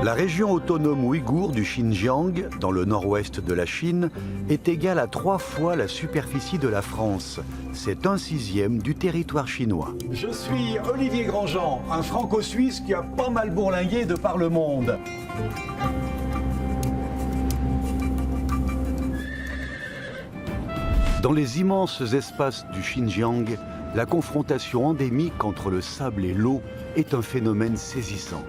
La région autonome ouïghour du Xinjiang, dans le nord-ouest de la Chine, est égale à 3 fois la superficie de la France. C'est 1/6 du territoire chinois. Je suis Olivier Grandjean, un franco-suisse qui a pas mal bourlingué de par le monde. Dans les immenses espaces du Xinjiang, la confrontation endémique entre le sable et l'eau est un phénomène saisissant.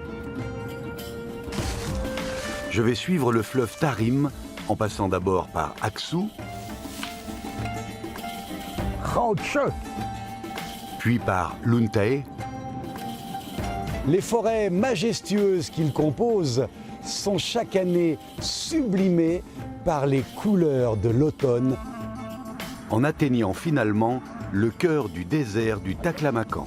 Je vais suivre le fleuve Tarim, en passant d'abord par Aksu, puis par Luntae. Les forêts majestueuses qu'il compose sont chaque année sublimées par les couleurs de l'automne, en atteignant finalement le cœur du désert du Taklamakan.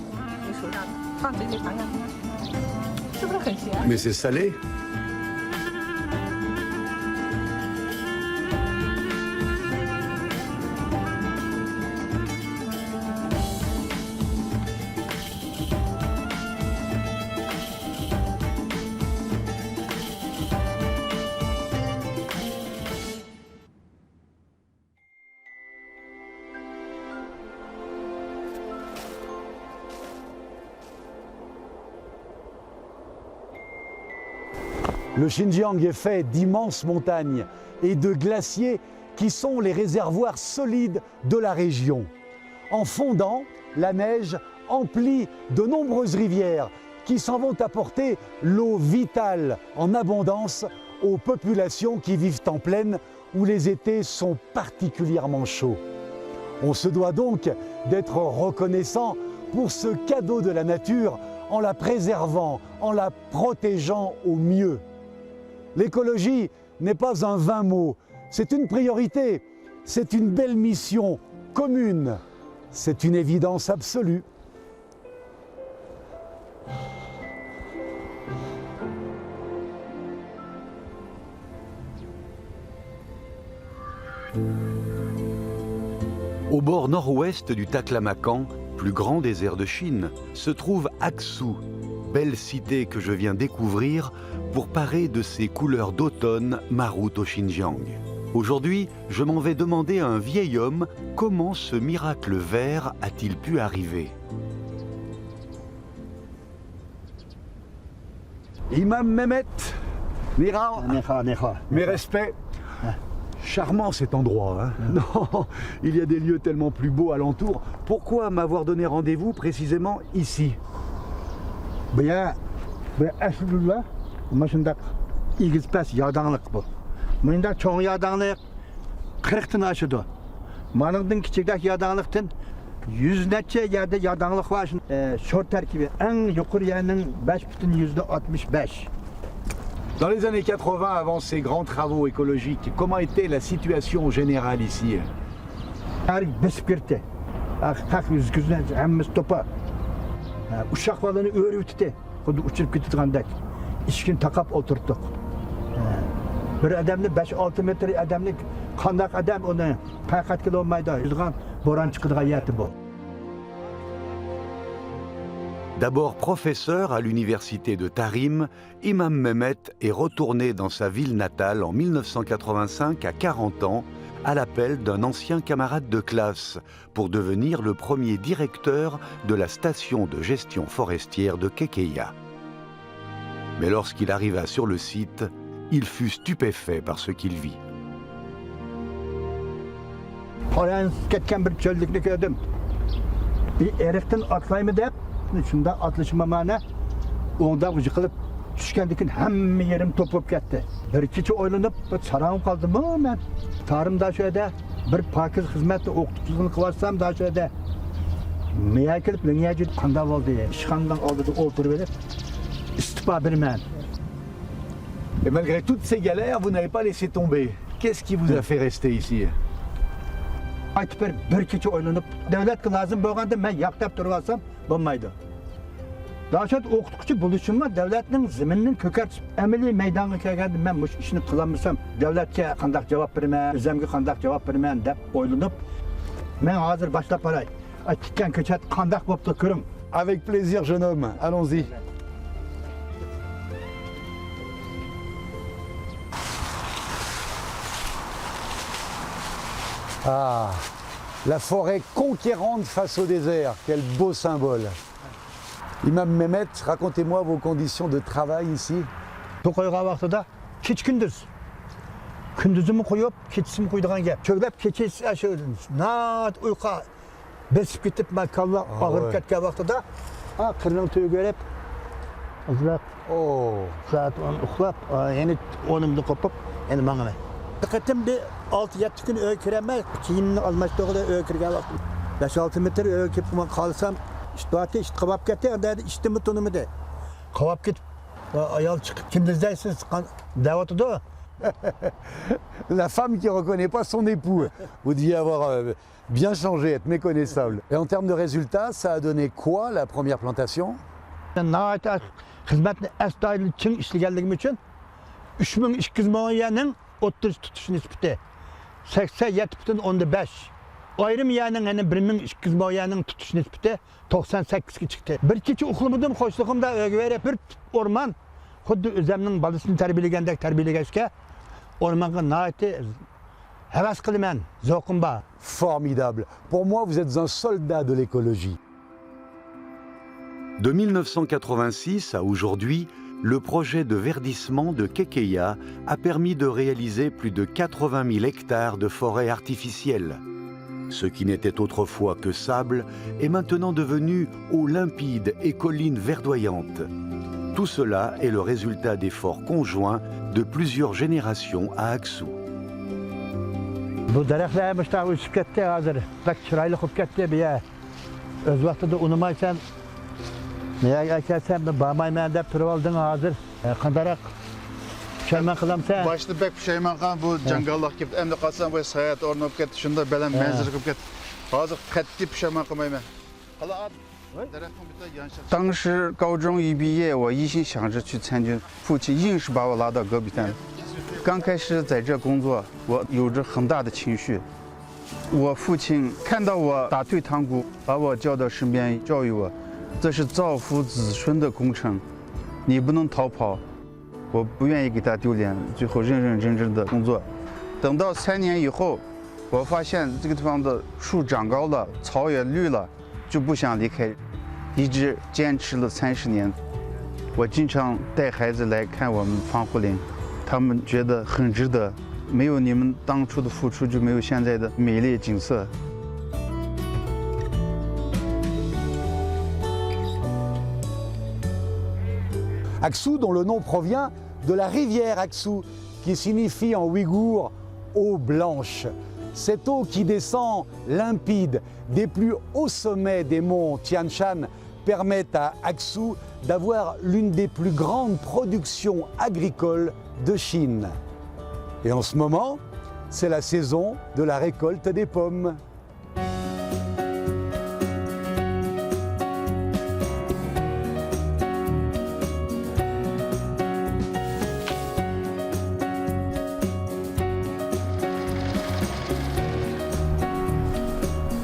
Mais c'est salé. Le Xinjiang est fait d'immenses montagnes et de glaciers qui sont les réservoirs solides de la région. En fondant, la neige emplit de nombreuses rivières qui s'en vont apporter l'eau vitale en abondance aux populations qui vivent en plaine où les étés sont particulièrement chauds. On se doit donc d'être reconnaissant pour ce cadeau de la nature en la préservant, en la protégeant au mieux. L'écologie n'est pas un vain mot, c'est une priorité, c'est une belle mission commune, c'est une évidence absolue. Au bord nord-ouest du Taklamakan, plus grand désert de Chine, se trouve Aksu, belle cité que je viens découvrir pour parer de ses couleurs d'automne maroutes au Xinjiang. Aujourd'hui, je m'en vais demander à un vieil homme comment ce miracle vert a-t-il pu arriver. Imam Mehmet, Nihao, mes respects. Charmant cet endroit, hein. Non, il y a des lieux tellement plus beaux alentour. Pourquoi m'avoir donné rendez-vous précisément ici? Машындак игізпәс яданлық бұл. Мұнда чоң яданлық 40-тын ашыды. Маныңдың кичікдәк яданлықтың 100 нәтче яды яданлық вашын. Шор тәркібі әң юқыр яның 5,65. Dans les années 80, avant ces grands travaux écologiques, comment était la situation générale ici? Әрі бісіп кетті. Қақ үзгізінен әміміз топа. Uşaq баланы өрі өтті. Құды ұшырып кетті. İşkin takap oturttuk. Bir adamni 5-6 metre adamni qandaq adam onu taqat qila olmaydi. Yuzgan boran chiqadigan yeri bu. D'abord professeur à l'université de Tarim, Imam Mehmet est retourné dans sa ville natale en 1985 à 40 ans à l'appel d'un ancien camarade de classe pour devenir le premier directeur de la station de gestion forestière de Kekeya. Mais lorsqu'il arriva sur le site, il fut stupéfait par ce qu'il vit. Qoran ketken bir çöllükni gördüm. Bir erikten atlayımı dep, şunda atlaşmamana, onda yıkılıp düşkendikin hem yerim topup gitti. Bir iki oylanıp sarağım kaldım mı ben? Tarım da şöyle, bir pakiz hizmette okutuculuğunu kıvarsam da şöyle. Meye gelip neyece kandal oldu. İşkandan aldı oturuverip. Et malgré toutes ces galères, vous n'avez pas laissé tomber. Qu'est-ce qui vous a fait rester ici? Aytıp bir keçe oynanıp, devlet lazım bolganda men yaktap durasam bolmaydı. Daşat okutucu buluşumma devletning ziminin kökertip, ameliy maydonga kelganda men bu ishni qilolmasam, devletga qanday javob beraman, o'zimga qanday javob beraman deb o'ylanib, men hozir boshlab boray. Aytgan ko'chat qanday bo'pti ko'ring. Avec plaisir, jeune homme. Allons-y. Ah, la forêt conquérante face au désert, quel beau symbole. Imam Mehmet, racontez-moi vos conditions de travail ici. To'qayga vaqtida kech kunduz. Kunduzimni qo'yib, kechsimni qo'ydigan gap. Cho'glab kechasi shu nat uyqa besib ketib, makalla og'irib ketgan vaqtida, qirning to'yib, uzoq soat uxlab, yana o'nimni qopib, endi mangana. Diqqatim bir 6-7 kun uy kiramay, kiyimni almashtırg'ida uy kirgan vaqt 5-6 metr uy kelib qolsam, ishtiyoati qilib ketdi, endi ishtimi tunimida. Qolib ketib, ayol chiqib, kimni izlaysiz? Da'vatida. La femme qui ne reconnaît pas son époux. Vous deviez avoir bien changé, être méconnaissable. Et en termes de résultats, ça a donné quoi la première plantation? Xizmatni astoydil chin ishlaganligim uchun 3200 milliarning o'ttiz tutish nisbati 87,5. Ayrim yerning 1200 milliarning tutish nisbati 98 ga chiqdi. Bir kecha uxlamadim, qo'shlig'imda uyga berib bir o'rmon, xuddi o'zimning bolasini tarbiyalagandek tarbiyalagashga o'rmonga naati havas qilaman, zavqim bor. Formidable. Pour moi, vous êtes un soldat de l'écologie. De 1986 à aujourd'hui, le projet de verdissement de Kekeya a permis de réaliser plus de 80 000 hectares de forêts artificielles. Ce qui n'était autrefois que sable est maintenant devenu eau limpide et collines verdoyantes. Tout cela est le résultat d'efforts conjoints de plusieurs générations à Aksou. Bu daraxtlar müştaq o'sib ketdi hozir. Bak chiroyli qilib ketdi bu yer. O'z vaqtida unamaysan, nimaga akasam bormayman deb turib olding hozir. Qandaroq pushaymon qilamsan? Başta pek pushaymon qilgan bu jangalliq kelib, endi qolsam bu sayohat o'rnab ketdi, shunda baland manzara qilib ketdi. Hozir qat'iy pushaymon qilmayman. 当时高中一毕业，我一心想着去参军，父亲硬是把我拉到戈壁滩。刚开始在这工作，我有着很大的情绪。我父亲看到我打退堂鼓，把我叫到身边教育我，这是造福子孙的工程，你不能逃跑。我不愿意给他丢脸，最后认认真真的工作。等到3年以后，我发现这个地方的树长高了，草也绿了，就不想离开，一直坚持了30年。我经常带孩子来看我们防护林，他们觉得很值得。没有你们当初的付出，就没有现在的美丽景色。 Aksou, dont le nom provient de la rivière Aksou, qui signifie en ouïghour eau blanche. Cette eau qui descend limpide des plus hauts sommets des monts Tian Shan permet à Aksou d'avoir l'une des plus grandes productions agricoles de Chine. Et en ce moment, c'est la saison de la récolte des pommes.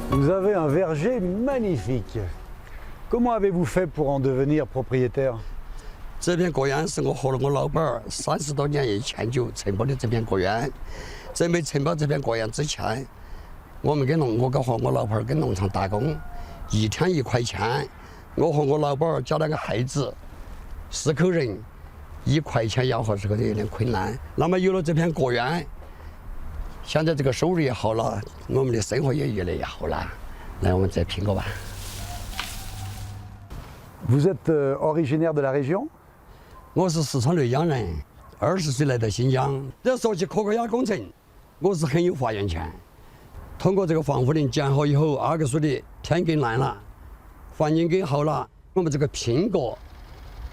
Vous avez un verger magnifique. Comment avez-vous fait pour en devenir propriétaire? 这片果园是我和了我老伴儿30多年以前就承包的这片果园。在没承包这片果园之前，我和我老伴儿跟农场打工，1天1块钱。我和我老伴儿加了个孩子，4口人，1块钱吆喝是个有点困难。那么有了这片果园，现在这个收入也好了，我们的生活也越来越好了。来，我们再品个吧。 Vous êtes originaire de la région? 我是四川内江人，20岁来到新疆。这说起可可亚工程，我是很有发言权。通过这个防护林建好以后，阿克苏的天更蓝了，环境更好了，我们这个苹果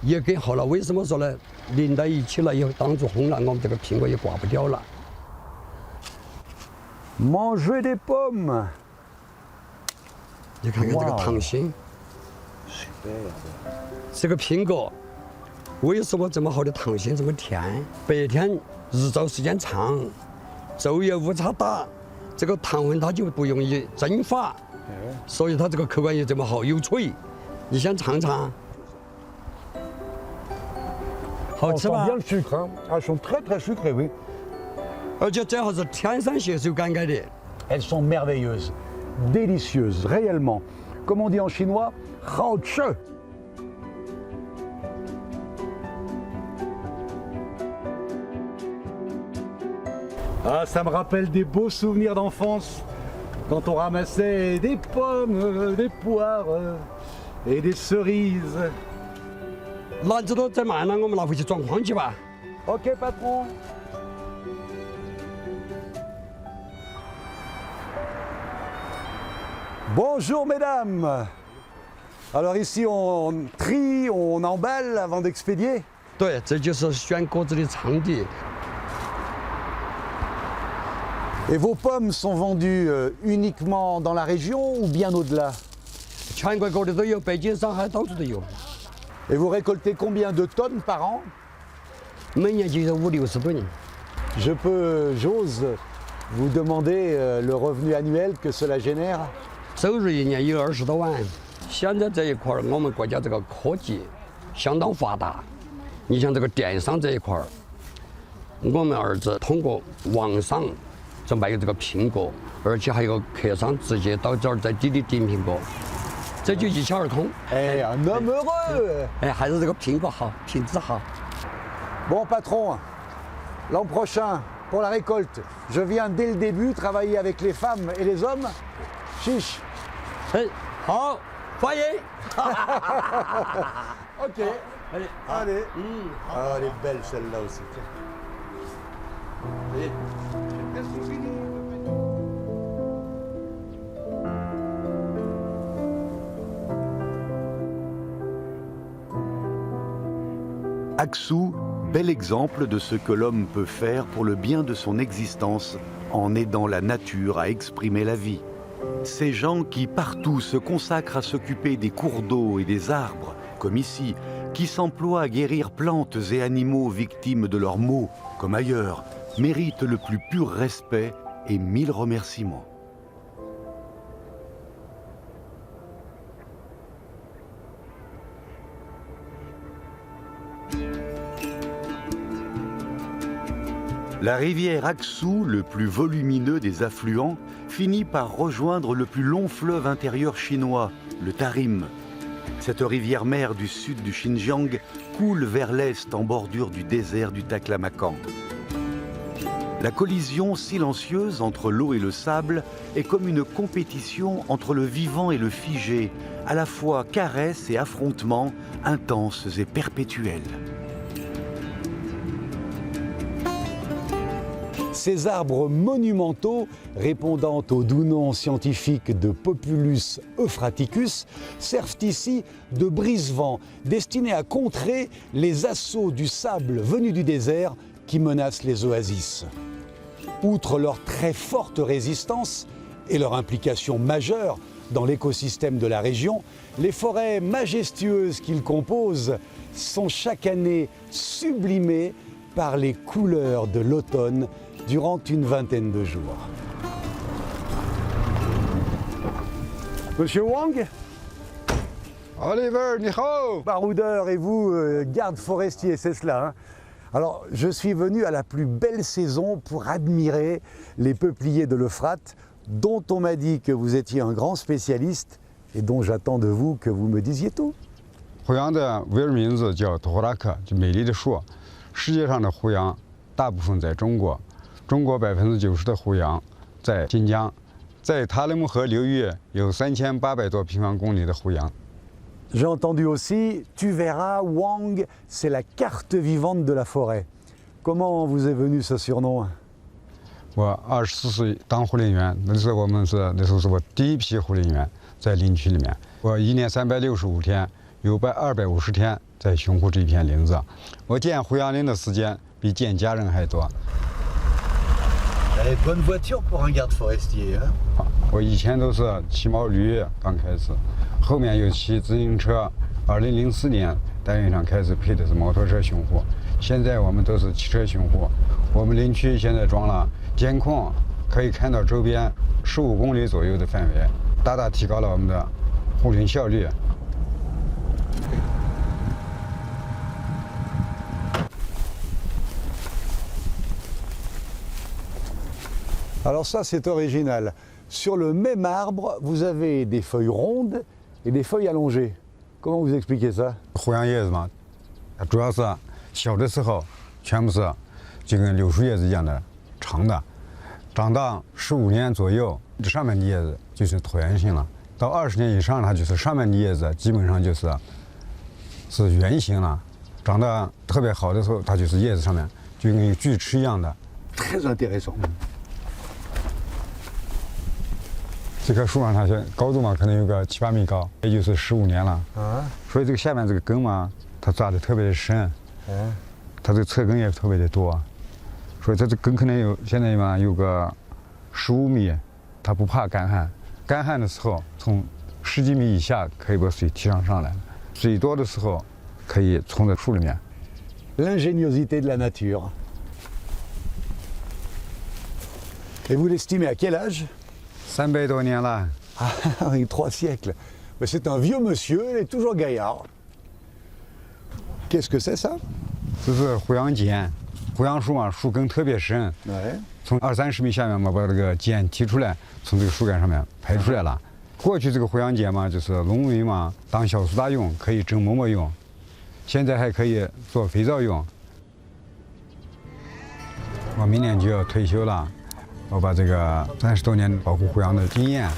也更好了。为什么说呢？淋到一起了以后，挡住风了，我们这个苹果也挂不掉了。Manger des pommes. 你看看这个糖心，这个苹果。 为什么这么好的糖心这么甜？白天日照时间长，昼夜误差大，这个糖分它就不容易蒸发，所以它这个口感也这么好，又脆。你先尝尝，好吃吧？ bien le sucre, hein. Elles sont très très sucrées, oui. 而且最好是天山携手灌溉的， elles sont merveilleuses, délicieuses, réellement. Comme on dit en chinois, hao che. Ah, ça me rappelle des beaux souvenirs d'enfance, quand on ramassait des pommes, des poires et des cerises. 篮子都整满了，我们拿回去装筐去吧。 Ok, patron. Bonjour, mesdames. Alors ici, on trie, on emballe avant d'expédier. 对，这就是选果子的场地。 Et vos pommes sont vendues uniquement dans la région ou bien au-delà? 全国各地都有，北京、上海到处都有。 Et vous récoltez combien de tonnes par an? 每年就有50-60吨。 J'ose vous demander le revenu annuel que cela génère? 收入一年有20多万。现在这一块儿，我们国家这个科技相当发达。你像这个电商这一块儿，我们儿子通过网上就卖这个苹果，而且还有个客商直接到这儿在地里订苹果，这就一窍而通。 Eh, un homme heureux! 哎，还是这个苹果好，品质好。 Bon, patron, l'an prochain, pour la récolte, je viens dès le début travailler avec les femmes et les hommes. Chiche! 哎，好，欢迎。 Ok. Allez. Ah, elle est belle celle-là aussi. Aksou, bel exemple de ce que l'homme peut faire pour le bien de son existence en aidant la nature à exprimer la vie. Ces gens qui partout se consacrent à s'occuper des cours d'eau et des arbres, comme ici, qui s'emploient à guérir plantes et animaux victimes de leurs maux, comme ailleurs, méritent le plus pur respect et 1000 remerciements. La rivière Aksou, le plus volumineux des affluents, finit par rejoindre le plus long fleuve intérieur chinois, le Tarim. Cette rivière-mère du sud du Xinjiang coule vers l'est en bordure du désert du Taklamakan. La collision silencieuse entre l'eau et le sable est comme une compétition entre le vivant et le figé, à la fois caresse et affrontement, intenses et perpétuels. Ces arbres monumentaux, répondant au doux nom scientifique de Populus euphraticus, servent ici de brise-vent, destinés à contrer les assauts du sable venu du désert qui menacent les oasis. Outre leur très forte résistance et leur implication majeure dans l'écosystème de la région, les forêts majestueuses qu'ils composent sont chaque année sublimées par les couleurs de l'automne durant une vingtaine de jours. Monsieur Wang, Oliver, ni hao! baroudeur et vous, garde forestier, c'est cela, hein? Alors, je suis venu à la plus belle saison pour admirer les peupliers de l'Euphrate, dont on m'a dit que vous étiez un grand spécialiste et dont j'attends de vous que vous me disiez tout. 胡杨的维尔名字叫托拉克，就美丽的树。世界上的胡杨大部分在中国，中国90%的胡杨在新疆，在塔里木河流域有3800多平方公里的胡杨。 J'ai entendu aussi, tu verras, Wang, c'est la carte vivante de la forêt. Comment vous est venu ce surnom? 我24岁当护林员，那时候是我第一批护林员在林区里面。我1年365天，有250天在雄护这一片林子。我见胡杨林的时间比见家人还多。 Bonne voiture pour un garde forestier, hein? 我以前都是骑毛驴，刚开始，后面又骑自行车。2004年单元上开始配的是摩托车巡护，现在我们都是汽车巡护。我们林区现在装了监控，可以看到周边15公里左右的范围，大大提高了我们的护林效率。Alors ça, c'est original. Sur le même arbre, vous avez des feuilles rondes et des feuilles allongées. Comment vous expliquez ça? 胡杨叶子嘛，主要是小的时候全部是就跟柳树叶子一样的长的，长到15年左右，这上面的叶子就是椭圆形了。到20年以上，它就是上面的叶子基本上是圆形了。长得特别好的时候，它就是叶子上面就跟锯齿一样的。Très intéressant. 这棵树上它高度嘛，可能有个7、8米高，也就是15年了。啊，所以这个下面这个根嘛，它扎得特别的深，它这个侧根也特别的多，所以它这根可能现在嘛有个15米，它不怕干旱。干旱的时候，从10几米以下可以把水提上来，水多的时候可以冲在树里面。L'ingéniosité de la nature. Et vous l'estimez à quel âge? 300多年了。 Ah, oui, 3 siècles. Mais c'est un vieux monsieur, il est toujours gaillard. Qu'est-ce que c'est ça? 这是胡杨碱，胡杨树嘛，树根特别深， Ouais. 从20、30米下面嘛，把这个碱提出来，从这个树干上面排出来了。过去这个胡杨碱嘛，就是农民嘛当小苏打用，可以蒸馍馍用，现在还可以做肥皂用。我明年就要退休了，我把这个30多年保护胡杨的经验，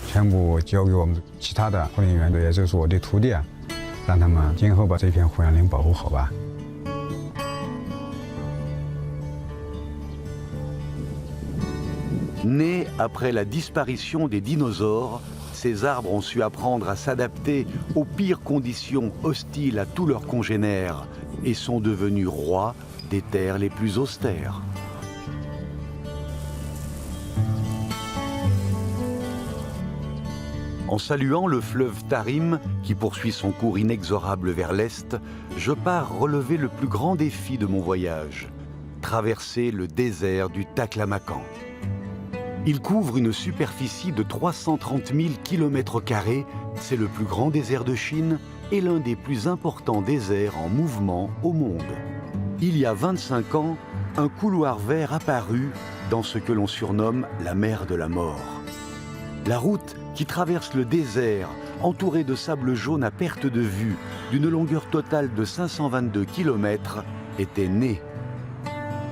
全部交给我们其他的护林员，也就是我的徒弟，让他们今后把这片胡杨林保护好吧。 Nés après la disparition des dinosaures, ces arbres ont su apprendre à s'adapter aux pires conditions hostiles à tous leurs congénères et sont devenus rois des terres les plus austères. En saluant le fleuve Tarim, qui poursuit son cours inexorable vers l'est, je pars relever le plus grand défi de mon voyage, traverser le désert du Taklamakan. Il couvre une superficie de 330 000 km², c'est le plus grand désert de Chine et l'un des plus importants déserts en mouvement au monde. Il y a 25 ans, un couloir vert apparut dans ce que l'on surnomme la mer de la mort. La route qui traverse le désert, entourée de sable jaune à perte de vue, d'une longueur totale de 522 km, était née.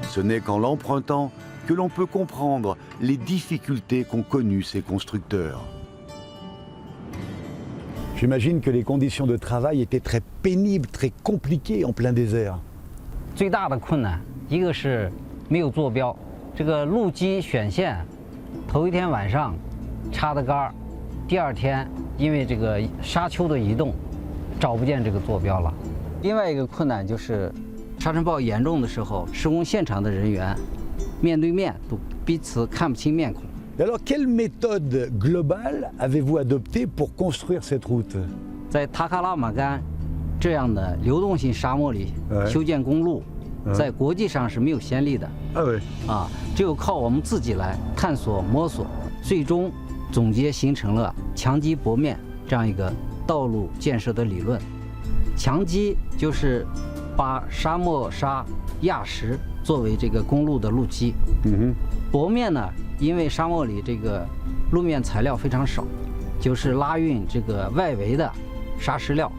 Ce n'est qu'en l'empruntant que l'on peut comprendre les difficultés qu'ont connues ces constructeurs. J'imagine que les conditions de travail étaient très pénibles, très compliquées en plein désert. 最大的困难，一个是没有坐标，这个路基选线，头一天晚上插的杆儿，第二天因为这个沙丘的移动，找不见这个坐标了。另外一个困难就是沙尘暴严重的时候，施工现场的人员面对面都彼此看不清面孔。 Et alors, quelle méthode globale avez-vous adoptée pour construire cette route? 在塔克拉玛干这样的流动性沙漠里修建公路，在国际上是没有先例的。 Ah ouais. 啊，只有靠我们自己来探索摸索，最终总结形成了强基薄面这样一个道路建设的理论。强基就是把沙漠沙压实作为这个公路的路基。薄面呢，因为沙漠里这个路面材料非常少，就是拉运这个外围的沙石料，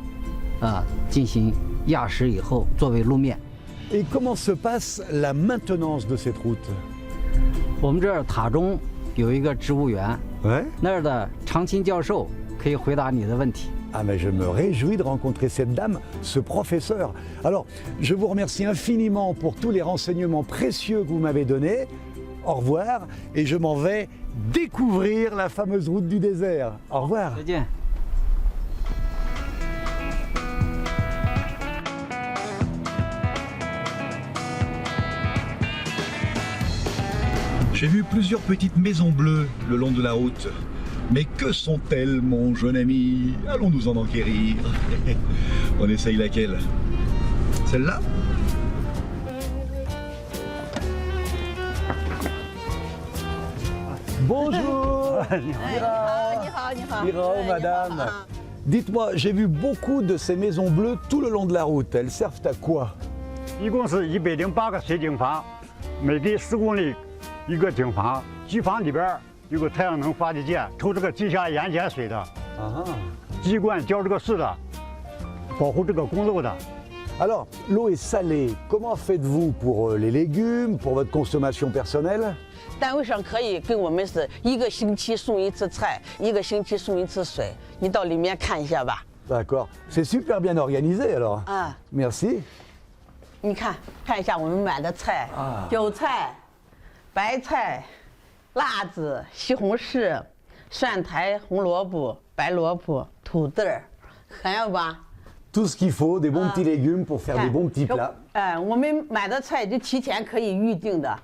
进行压实以后作为路面。 Et comment se passe la maintenance de cette route? 我们这儿塔中有一个植物园， Ouais. 那儿的常青教授可以回答你的问题。 Ah mais je me réjouis de rencontrer cette dame, ce professeur. Alors, je vous remercie infiniment pour tous les renseignements précieux que vous m'avez donnés. Au revoir, et je m'en vais découvrir la fameuse route du désert. Au revoir. 再见。 J'ai vu plusieurs petites maisons bleues le long de la route. Mais que sont-elles, mon jeune ami? Allons nous en enquérir. On essaye laquelle? Celle-là? Bonjour. Nihao, madame. Dites-moi, j'ai vu beaucoup de ces maisons bleues tout le long de la route. Elles servent à quoi? 一共是108个水井房，每隔10公里一个井房，机房里边有个太阳能发电机，抽这个地下盐碱水的，机关浇这个水的，保护这个公路的。 Alors, l'eau est salée. Comment faites-vous pour les légumes, pour votre consommation personnelle? 单位上可以给我们是1个星期送1次菜，1个星期送1次水。你到里面看一下吧。 D'accord. C'est super bien organisé alors. 啊， Merci. 你看一下我们买的菜，韭菜、白菜、辣子、西红柿、蒜苔、红萝卜、白萝卜、土豆儿，还有吧？ Tout ce qu'il faut, des bons petits légumes pour faire des bons petits plats. 我们买的菜就提前可以预定的，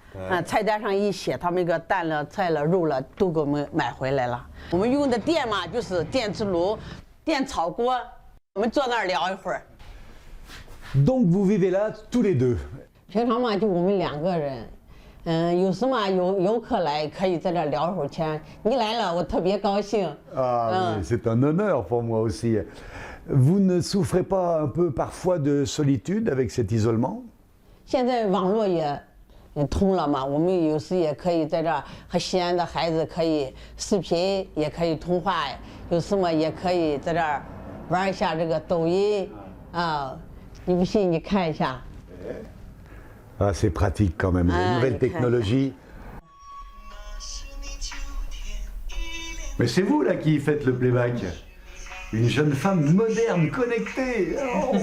菜单上一写，他们个蛋了、菜了、肉了都给我们买回来了。我们用的电嘛，就是电磁炉、电炒锅，我们坐那儿聊一会儿。 Donc vous vivez là tous les deux. 平常嘛，就我们2个人，有时嘛有游客来，可以在这儿聊会儿天。你来了，我特别高兴。 Ah, mais c'est un honneur pour moi aussi. Vous ne souffrez pas un peu parfois de solitude avec cet isolement? 现在网络也通了嘛，我们有时也可以在这儿和西安的孩子可以视频，也可以通话，有时嘛也可以在这儿玩一下这个抖音啊。你不信，你看一下。 Ah, c'est pratique quand même, les nouvelles technologies. Mais c'est vous là qui faites le playback. Une jeune femme moderne, connectée. Oh.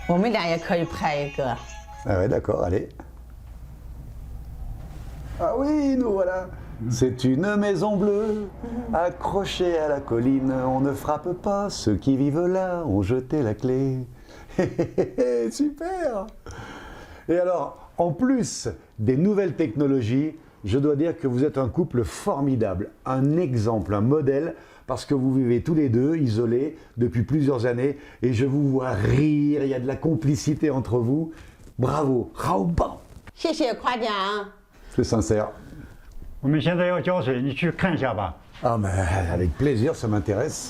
我们俩也可以拍一个。 Ah ouais, d'accord, allez. Ah oui, nous voilà. C'est une maison bleue, accrochée à la colline. On ne frappe pas, ceux qui vivent là ont jeté la clé. Super! Et alors, en plus des nouvelles technologies, je dois dire que vous êtes un couple formidable, un exemple, un modèle, parce que vous vivez tous les deux isolés depuis plusieurs années, et je vous vois rire, il y a de la complicité entre vous. Bravo, Raoban! 谢谢夸奖。 C'est sincère. 我们现在要浇水，你去看一下吧。 Ah, mais avec plaisir, ça m'intéresse.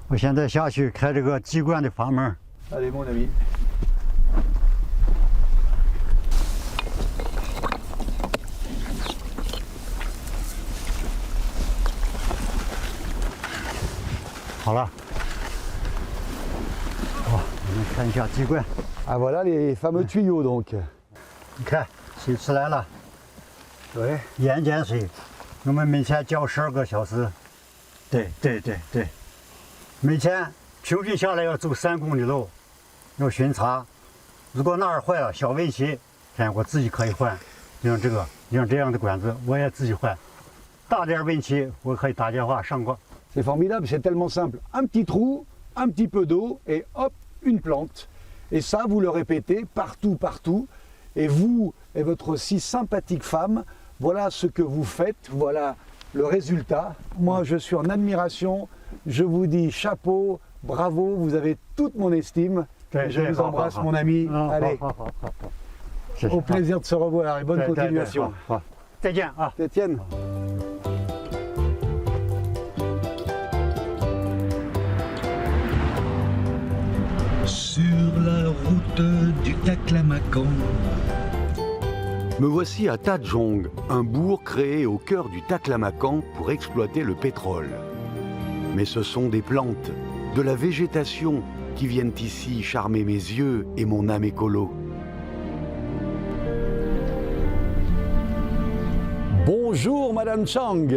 我现在下去开这个机关的阀门。 Allez, mon ami. 好了。好，我们看一下机关。 Ah, voilà les fameux tuyaux donc. 你看，水出来了。对，盐碱水，我们每天浇12个小时。对。每天平均下来要走3公里路，要巡查。如果哪儿坏了，小问题，我自己可以换。像这样的管子，我也自己换。大点问题，我可以打电话上过。 C'est formidable, c'est tellement simple. Un petit trou, un petit peu d'eau et hop, une plante. Et ça, vous le répétez partout, partout. Et vous et votre si sympathique femme, voilà ce que vous faites, voilà le résultat. Moi, je suis en admiration. Je vous dis chapeau, bravo, vous avez toute mon estime. Je vous embrasse, mon ami. Allez, au plaisir de se revoir et bonne continuation. 再见啊， Étienne. Sur la route du Taklamakan. Me voici à Tadjong, un bourg créé au cœur du Taklamakan pour exploiter le pétrole. Mais ce sont des plantes, de la végétation qui viennent ici charmer mes yeux et mon âme écolo. Bonjour Madame Chang,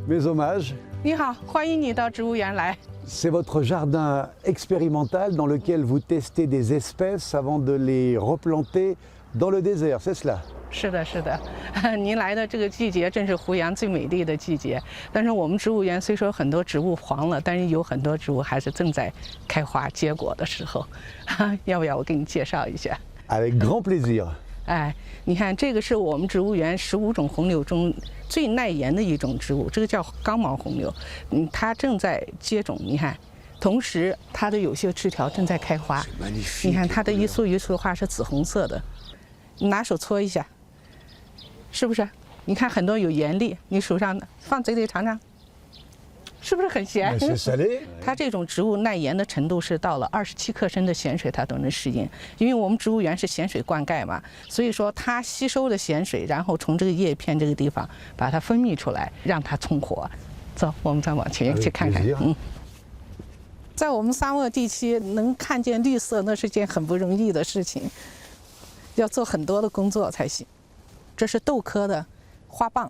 mes hommages. 你好，欢迎你到植物园来。 C'est votre jardin expérimental dans lequel vous testez des espèces avant de les replanter dans le désert, c'est cela? 是的，是的，您来的这个季节正是胡杨最美丽的季节。但是我们植物园虽说很多植物黄了，但是有很多植物还是正在开花结果的时候。要不要我给你介绍一下？ Avec grand plaisir. 哎，你看这个是我们植物园15种红柳中最耐盐的一种植物，这个叫刚毛红柳。它正在接种，你看，同时它的有些枝条正在开花。你看它的一束一束花是紫红色的，你拿手搓一下，是不是？你看很多有盐粒，你手上放嘴里尝尝，是是不是很咸？ C'est salé. 它这种植物耐盐的程度是到了27克升的咸水它都能适应，因为我们植物园是咸水灌溉嘛，所以说它吸收了咸水，然后从这个叶片这个地方把它分泌出来，让它充活。走，我们再往前去看看。在我们沙漠地区能看见绿色，那是件很不容易的事情，要做很多的工作才行。这是豆科的花蚌，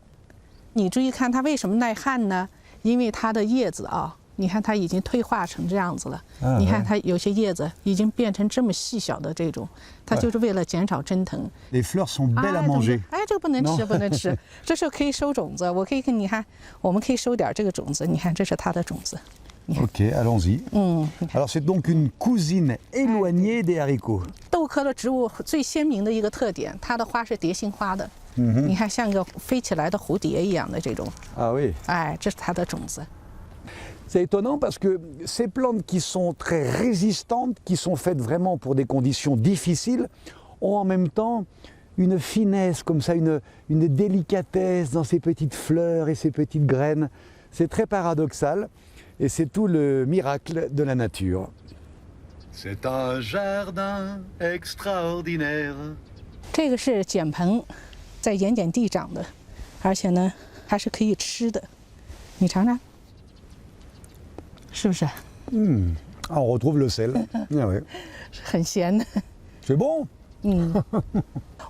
你注意看它为什么耐旱呢？因为它的叶子啊，你看它已经退化成这样子了。你看它有些叶子已经变成这么细小的这种，它就是为了减少蒸腾。Les fleurs sont belles à manger. 哎，这个不能吃，不能吃。这时候可以收种子，我可以跟你看，我们可以收点这个种子。你看，这是它的种子。Ok, allons-y. Alors c'est donc une cousine éloignée des haricots. 豆科的植物最鲜明的一个特点，它的花是蝶形花的。你看像个飞起来的蝴蝶一样的这种。Ah oui. 哎，这是它的种子。 C'est étonnant parce que ces plantes qui sont très résistantes, qui sont faites vraiment pour des conditions difficiles, ont en même temps une finesse comme ça, une délicatesse dans ces petites fleurs et ces petites graines. C'est très paradoxal et c'est tout le miracle de la nature. C'est un jardin extraordinaire. 这个是碱蓬，在盐碱地长的，而且呢还是可以吃的，你尝尝。 是不是？On retrouve le sel. Ah ouais. 很咸的。C'est bon.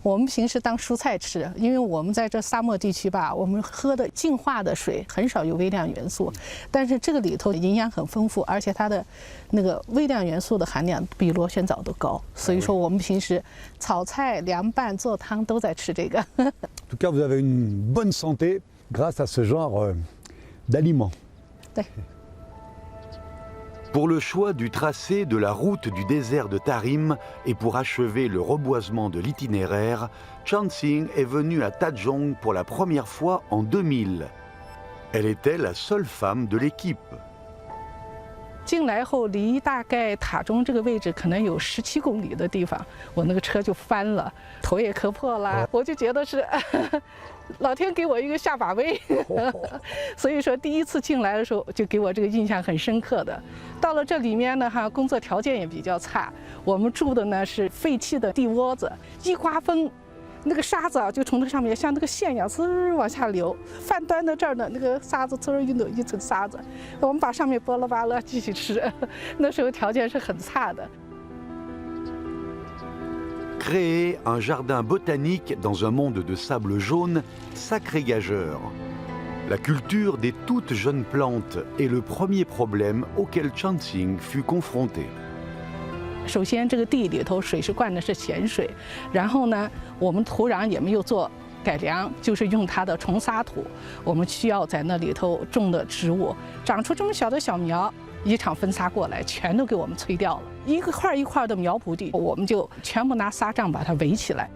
我们平时当蔬菜吃，因为我们在这沙漠地区吧，我们喝的净化的水很少有微量元素，但是这个里头营养很丰富，而且它的那个微量元素的含量比螺旋藻都高，所以说我们平时炒菜、凉拌、做汤都在吃这个。En tout cas, vous avez une bonne santé grâce à ce genre d'aliments. 对。 Pour le choix du tracé de la route du désert de Tarim et pour achever le reboisement de l'itinéraire, Chansing est venue à Tadjong pour la première fois en 2000. Elle était la seule femme de l'équipe. 进来后，离大概塔中这个位置可能有17公里的地方，我那个车就翻了，头也磕破了，我就觉得是老天给我一个下马威，所以说第一次进来的时候就给我这个印象很深刻的。到了这里面呢，工作条件也比较差，我们住的呢是废弃的地窝子，一刮风。 那个沙子啊，就从这上面像那个线一样，滋儿往下流。饭端到这儿呢，那个沙子滋儿一层沙子，我们把上面剥了扒了继续吃。那时候条件是很差的。 Créer un jardin botanique dans un monde de sable jaune, sacré gageur. La culture des toutes jeunes plantes est le premier problème auquel Chansing fut confrontée. 首先，这个地里头水是灌的是咸水，然后呢，我们土壤也没有做改良，就是用它的重沙土。我们需要在那里头种的植物长出这么小的小苗，一场风沙过来，全都给我们吹掉了。一块一块的苗圃地，我们就全部拿沙帐把它围起来。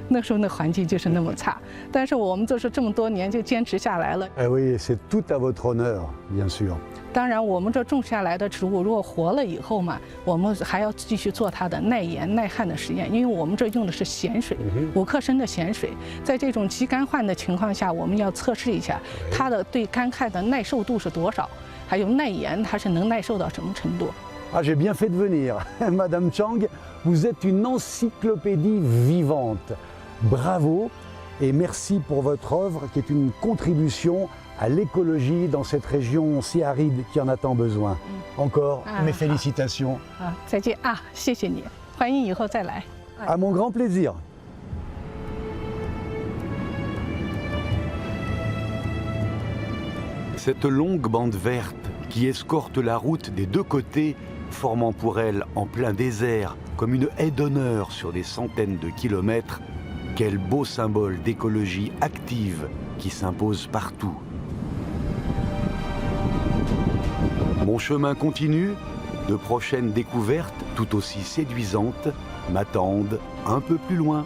那时候那环境就是那么差，但是我们就是这么多年就坚持下来了。Eh oui, c'est tout à votre honneur, bien sûr. 当然，我们这种下来的植物，如果活了以后嘛，我们还要继续做它的耐盐耐旱的实验，因为我们这用的是咸水，5克升的咸水，在这种极干旱的情况下，我们要测试一下它的对干旱的耐受度是多少，还有耐盐它是能耐受到什么程度。 Ah, j'ai bien fait de venir. Madame Chang, vous êtes une encyclopédie vivante. Bravo et merci pour votre œuvre qui est une contribution à l'écologie dans cette région si aride qui en a tant besoin. Encore mes félicitations. 再见啊，谢谢你，欢迎以后再来。À mon grand plaisir. Cette longue bande verte qui escorte la route des deux côtés, formant pour elle en plein désert comme une haie d'honneur sur des centaines de kilomètres, quel beau symbole d'écologie active qui s'impose partout. Mon chemin continue, de prochaines découvertes tout aussi séduisantes m'attendent un peu plus loin.